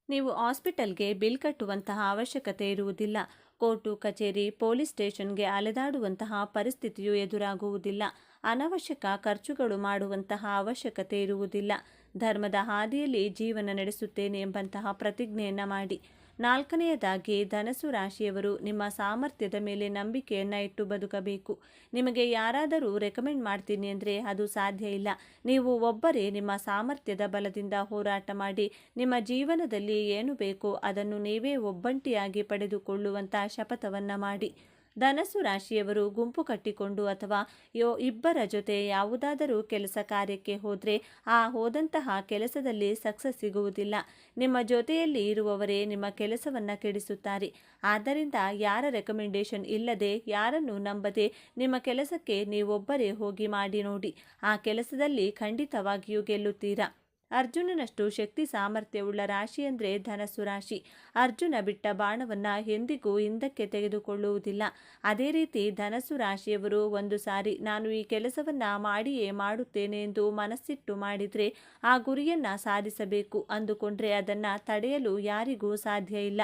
ನೀವು ಹಾಸ್ಪಿಟಲ್ಗೆ ಬಿಲ್ ಕಟ್ಟುವಂತಹ ಅವಶ್ಯಕತೆ ಇರುವುದಿಲ್ಲ. ಕೋರ್ಟು ಕಚೇರಿ, ಪೊಲೀಸ್ ಸ್ಟೇಷನ್ಗೆ ಅಲೆದಾಡುವಂತಹ ಪರಿಸ್ಥಿತಿಯು ಎದುರಾಗುವುದಿಲ್ಲ. ಅನವಶ್ಯಕ ಖರ್ಚುಗಳು ಮಾಡುವಂತಹ ಅವಶ್ಯಕತೆ ಇರುವುದಿಲ್ಲ. ಧರ್ಮದ ಹಾದಿಯಲ್ಲಿ ಜೀವನ ನಡೆಸುತ್ತೇನೆ ಎಂಬಂತಹ ಪ್ರತಿಜ್ಞೆಯನ್ನು ಮಾಡಿ. 4ನೇಯದಾಗಿ, ಧನಸ್ಸು ರಾಶಿಯವರು ನಿಮ್ಮ ಸಾಮರ್ಥ್ಯದ ಮೇಲೆ ನಂಬಿಕೆಯನ್ನು ಇಟ್ಟು ಬದುಕಬೇಕು. ನಿಮಗೆ ಯಾರಾದರೂ ರೆಕಮೆಂಡ್ ಮಾಡ್ತೀನಿ ಅಂದರೆ ಅದು ಸಾಧ್ಯ ಇಲ್ಲ. ನೀವು ಒಬ್ಬರೇ ನಿಮ್ಮ ಸಾಮರ್ಥ್ಯದ ಬಲದಿಂದ ಹೋರಾಟ ಮಾಡಿ ನಿಮ್ಮ ಜೀವನದಲ್ಲಿ ಏನು ಬೇಕೋ ಅದನ್ನು ನೀವೇ ಒಬ್ಬಂಟಿಯಾಗಿ ಪಡೆದುಕೊಳ್ಳುವಂಥ ಶಪಥವನ್ನು ಮಾಡಿ. ಧನಸ್ಸು ರಾಶಿಯವರು ಗುಂಪು ಕಟ್ಟಿಕೊಂಡು ಅಥವಾ ಇಬ್ಬರ ಜೊತೆ ಯಾವುದಾದರೂ ಕೆಲಸ ಕಾರ್ಯಕ್ಕೆ ಹೋದರೆ ಹೋದಂತಹ ಕೆಲಸದಲ್ಲಿ ಸಕ್ಸಸ್ ಸಿಗುವುದಿಲ್ಲ. ನಿಮ್ಮ ಜೊತೆಯಲ್ಲಿ ಇರುವವರೇ ನಿಮ್ಮ ಕೆಲಸವನ್ನು ಕೆಡಿಸುತ್ತಾರೆ. ಆದ್ದರಿಂದ ಯಾರ ರೆಕಮೆಂಡೇಶನ್ ಇಲ್ಲದೆ, ಯಾರನ್ನು ನಂಬದೆ ನಿಮ್ಮ ಕೆಲಸಕ್ಕೆ ನೀವೊಬ್ಬರೇ ಹೋಗಿ ಮಾಡಿ ನೋಡಿ. ಆ ಕೆಲಸದಲ್ಲಿ ಖಂಡಿತವಾಗಿಯೂ ಗೆಲ್ಲುತ್ತೀರಾ. ಅರ್ಜುನನಷ್ಟು ಶಕ್ತಿ ಸಾಮರ್ಥ್ಯವುಳ್ಳ ರಾಶಿ ಅಂದರೆ ಧನಸ್ಸು ರಾಶಿ. ಅರ್ಜುನ ಬಿಟ್ಟ ಬಾಣವನ್ನು ಎಂದಿಗೂ ಹಿಂದಕ್ಕೆ ತೆಗೆದುಕೊಳ್ಳುವುದಿಲ್ಲ. ಅದೇ ರೀತಿ ಧನಸ್ಸು ರಾಶಿಯವರು ಒಂದು ಸಾರಿ ನಾನು ಈ ಕೆಲಸವನ್ನು ಮಾಡಿಯೇ ಮಾಡುತ್ತೇನೆ ಎಂದು ಮನಸ್ಸಿಟ್ಟು ಮಾಡಿದರೆ ಆ ಗುರಿಯನ್ನು ಸಾಧಿಸಬೇಕು ಅಂದುಕೊಂಡ್ರೆ ಅದನ್ನು ತಡೆಯಲು ಯಾರಿಗೂ ಸಾಧ್ಯ ಇಲ್ಲ.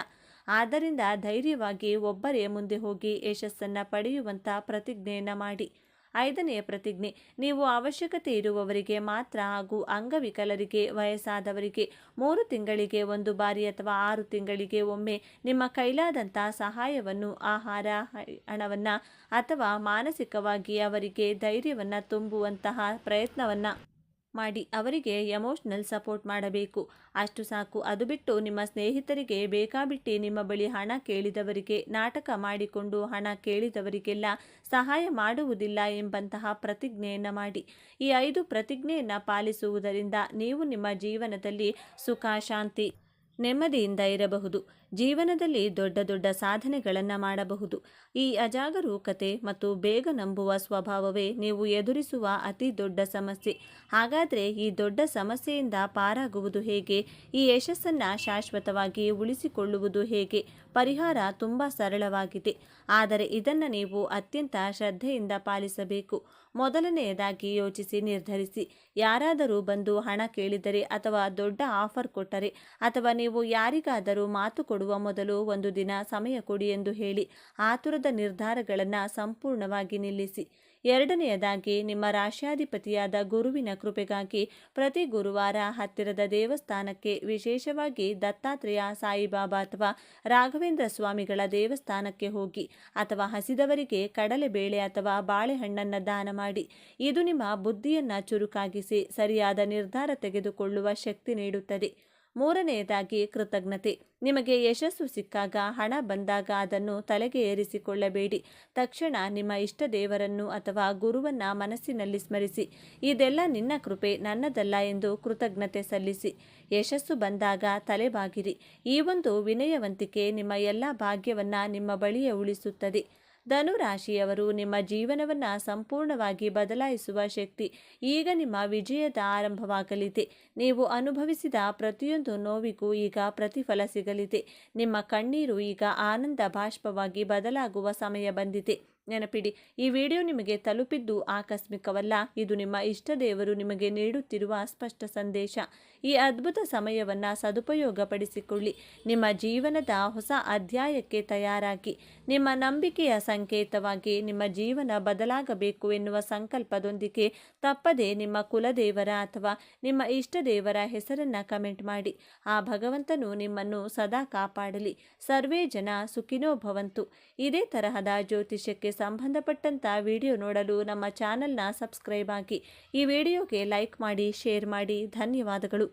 ಆದ್ದರಿಂದ ಧೈರ್ಯವಾಗಿ ಒಬ್ಬರೇ ಮುಂದೆ ಹೋಗಿ ಯಶಸ್ಸನ್ನು ಪಡೆಯುವಂಥ ಪ್ರತಿಜ್ಞೆಯನ್ನು ಮಾಡಿ. 5ನೆಯ ಪ್ರತಿಜ್ಞೆ, ನೀವು ಅವಶ್ಯಕತೆ ಇರುವವರಿಗೆ ಮಾತ್ರ ಹಾಗೂ ಅಂಗವಿಕಲರಿಗೆ, ವಯಸ್ಸಾದವರಿಗೆ 3 ತಿಂಗಳಿಗೆ ಒಂದು ಬಾರಿ ಅಥವಾ 6 ತಿಂಗಳಿಗೆ ಒಮ್ಮೆ ನಿಮ್ಮ ಕೈಲಾದಂಥ ಸಹಾಯವನ್ನು, ಆಹಾರ, ಹಣವನ್ನು ಅಥವಾ ಮಾನಸಿಕವಾಗಿ ಅವರಿಗೆ ಧೈರ್ಯವನ್ನು ತುಂಬುವಂತಹ ಪ್ರಯತ್ನವನ್ನು ಮಾಡಿ ಅವರಿಗೆ ಎಮೋಷ್ನಲ್ ಸಪೋರ್ಟ್ ಮಾಡಬೇಕು. ಅಷ್ಟು ಸಾಕು. ಅದು ಬಿಟ್ಟು ನಿಮ್ಮ ಸ್ನೇಹಿತರಿಗೆ ಬೇಕಾಬಿಟ್ಟಿ ನಿಮ್ಮ ಬಳಿ ಹಣ ಕೇಳಿದವರಿಗೆ, ನಾಟಕ ಮಾಡಿಕೊಂಡು ಹಣ ಕೇಳಿದವರಿಗೆಲ್ಲ ಸಹಾಯ ಮಾಡುವುದಿಲ್ಲ ಎಂಬಂತಹ ಪ್ರತಿಜ್ಞೆಯನ್ನು ಮಾಡಿ. ಈ 5 ಪ್ರತಿಜ್ಞೆಯನ್ನು ಪಾಲಿಸುವುದರಿಂದ ನೀವು ನಿಮ್ಮ ಜೀವನದಲ್ಲಿ ಸುಖ, ಶಾಂತಿ, ನೆಮ್ಮದಿಯಿಂದ ಇರಬಹುದು. ಜೀವನದಲ್ಲಿ ದೊಡ್ಡ ದೊಡ್ಡ ಸಾಧನೆಗಳನ್ನು ಮಾಡಬಹುದು. ಈ ಅಜಾಗರೂಕತೆ ಮತ್ತು ಬೇಗ ನಂಬುವ ಸ್ವಭಾವವೇ ನೀವು ಎದುರಿಸುವ ಅತಿ ದೊಡ್ಡ ಸಮಸ್ಯೆ. ಹಾಗಾದರೆ ಈ ದೊಡ್ಡ ಸಮಸ್ಯೆಯಿಂದ ಪಾರಾಗುವುದು ಹೇಗೆ? ಈ ಯಶಸ್ಸನ್ನು ಶಾಶ್ವತವಾಗಿ ಉಳಿಸಿಕೊಳ್ಳುವುದು ಹೇಗೆ? ಪರಿಹಾರ ತುಂಬ ಸರಳವಾಗಿದೆ, ಆದರೆ ಇದನ್ನು ನೀವು ಅತ್ಯಂತ ಶ್ರದ್ಧೆಯಿಂದ ಪಾಲಿಸಬೇಕು. ಮೊದಲನೆಯದಾಗಿ ಯೋಚಿಸಿ ನಿರ್ಧರಿಸಿ. ಯಾರಾದರೂ ಬಂದು ಹಣ ಕೇಳಿದರೆ ಅಥವಾ ದೊಡ್ಡ ಆಫರ್ ಕೊಟ್ಟರೆ ಅಥವಾ ನೀವು ಯಾರಿಗಾದರೂ ಮಾತು ಕೊಡುವ ಮೊದಲು ಒಂದು ದಿನ ಸಮಯ ಕೊಡಿ ಎಂದು ಹೇಳಿ. ಆತುರದ ನಿರ್ಧಾರಗಳನ್ನು ಸಂಪೂರ್ಣವಾಗಿ ನಿಲ್ಲಿಸಿ. ಎರಡನೆಯದಾಗಿ, ನಿಮ್ಮ ರಾಶ್ಯಾಧಿಪತಿಯಾದ ಗುರುವಿನ ಕೃಪೆಗಾಗಿ ಪ್ರತಿ ಗುರುವಾರ ಹತ್ತಿರದ ದೇವಸ್ಥಾನಕ್ಕೆ, ವಿಶೇಷವಾಗಿ ದತ್ತಾತ್ರೇಯ, ಸಾಯಿಬಾಬಾ ಅಥವಾ ರಾಘವೇಂದ್ರ ಸ್ವಾಮಿಗಳ ದೇವಸ್ಥಾನಕ್ಕೆ ಹೋಗಿ ಅಥವಾ ಹಸಿದವರಿಗೆ ಕಡಲೆಬೇಳೆ ಅಥವಾ ಬಾಳೆಹಣ್ಣನ್ನು ದಾನ ಮಾಡಿ. ಇದು ನಿಮ್ಮ ಬುದ್ಧಿಯನ್ನು ಚುರುಕಾಗಿಸಿ ಸರಿಯಾದ ನಿರ್ಧಾರ ತೆಗೆದುಕೊಳ್ಳುವ ಶಕ್ತಿ ನೀಡುತ್ತದೆ. ಮೂರನೆಯದಾಗಿ ಕೃತಜ್ಞತೆ. ನಿಮಗೆ ಯಶಸ್ಸು ಸಿಕ್ಕಾಗ, ಹಣ ಬಂದಾಗ ಅದನ್ನು ತಲೆಗೆ ಏರಿಸಿಕೊಳ್ಳಬೇಡಿ. ತಕ್ಷಣ ನಿಮ್ಮ ಇಷ್ಟ ದೇವರನ್ನು ಅಥವಾ ಗುರುವನ್ನ ಮನಸ್ಸಿನಲ್ಲಿ ಸ್ಮರಿಸಿ, ಇದೆಲ್ಲ ನಿನ್ನ ಕೃಪೆ, ನನ್ನದಲ್ಲ ಎಂದು ಕೃತಜ್ಞತೆ ಸಲ್ಲಿಸಿ. ಯಶಸ್ಸು ಬಂದಾಗ ತಲೆಬಾಗಿರಿ. ಈ ಒಂದು ವಿನಯವಂತಿಕೆ ನಿಮ್ಮ ಎಲ್ಲ ಭಾಗ್ಯವನ್ನ ನಿಮ್ಮ ಬಳಿಯೇ ಉಳಿಸುತ್ತದೆ. ಧನುರಾಶಿಯವರು, ನಿಮ್ಮ ಜೀವನವನ್ನು ಸಂಪೂರ್ಣವಾಗಿ ಬದಲಾಯಿಸುವ ಶಕ್ತಿ ಈಗ ನಿಮ್ಮ ವಿಜಯದ ಆರಂಭವಾಗಲಿದೆ. ನೀವು ಅನುಭವಿಸಿದ ಪ್ರತಿಯೊಂದು ನೋವಿಗೂ ಈಗ ಪ್ರತಿಫಲ ಸಿಗಲಿದೆ. ನಿಮ್ಮ ಕಣ್ಣೀರು ಈಗ ಆನಂದ ಬಾಷ್ಪವಾಗಿ ಬದಲಾಗುವ ಸಮಯ ಬಂದಿದೆ. ನೆನಪಿಡಿ, ಈ ವಿಡಿಯೋ ನಿಮಗೆ ತಲುಪಿದ್ದು ಆಕಸ್ಮಿಕವಲ್ಲ. ಇದು ನಿಮ್ಮ ಇಷ್ಟ ದೇವರು ನಿಮಗೆ ನೀಡುತ್ತಿರುವ ಸ್ಪಷ್ಟ ಸಂದೇಶ. ಈ ಅದ್ಭುತ ಸಮಯವನ್ನು ಸದುಪಯೋಗಪಡಿಸಿಕೊಳ್ಳಿ. ನಿಮ್ಮ ಜೀವನದ ಹೊಸ ಅಧ್ಯಾಯಕ್ಕೆ ತಯಾರಾಗಿ. ನಿಮ್ಮ ನಂಬಿಕೆಯ ಸಂಕೇತವಾಗಿ ನಿಮ್ಮ ಜೀವನ ಬದಲಾಗಬೇಕು ಎನ್ನುವ ಸಂಕಲ್ಪದೊಂದಿಗೆ ತಪ್ಪದೆ ನಿಮ್ಮ ಕುಲದೇವರ ಅಥವಾ ನಿಮ್ಮ ಇಷ್ಟ ದೇವರ ಹೆಸರನ್ನು ಕಮೆಂಟ್ ಮಾಡಿ. ಆ ಭಗವಂತನು ನಿಮ್ಮನ್ನು ಸದಾ ಕಾಪಾಡಲಿ. ಸರ್ವೇ ಜನ ಸುಖಿನೋ ಭವಂತು. ಇದೇ ತರಹದ ಜ್ಯೋತಿಷ್ಯಕ್ಕೆ ಸಂಬಂಧಪಟ್ಟಂತ ವಿಡಿಯೋ ನೋಡಲು ನಮ್ಮ ಚಾನೆಲ್ನ ಸಬ್ಸ್ಕ್ರೈಬ್ ಆಗಿ. ಈ ವಿಡಿಯೋಗೆ ಲೈಕ್ ಮಾಡಿ, ಶೇರ್ ಮಾಡಿ. ಧನ್ಯವಾದಗಳು.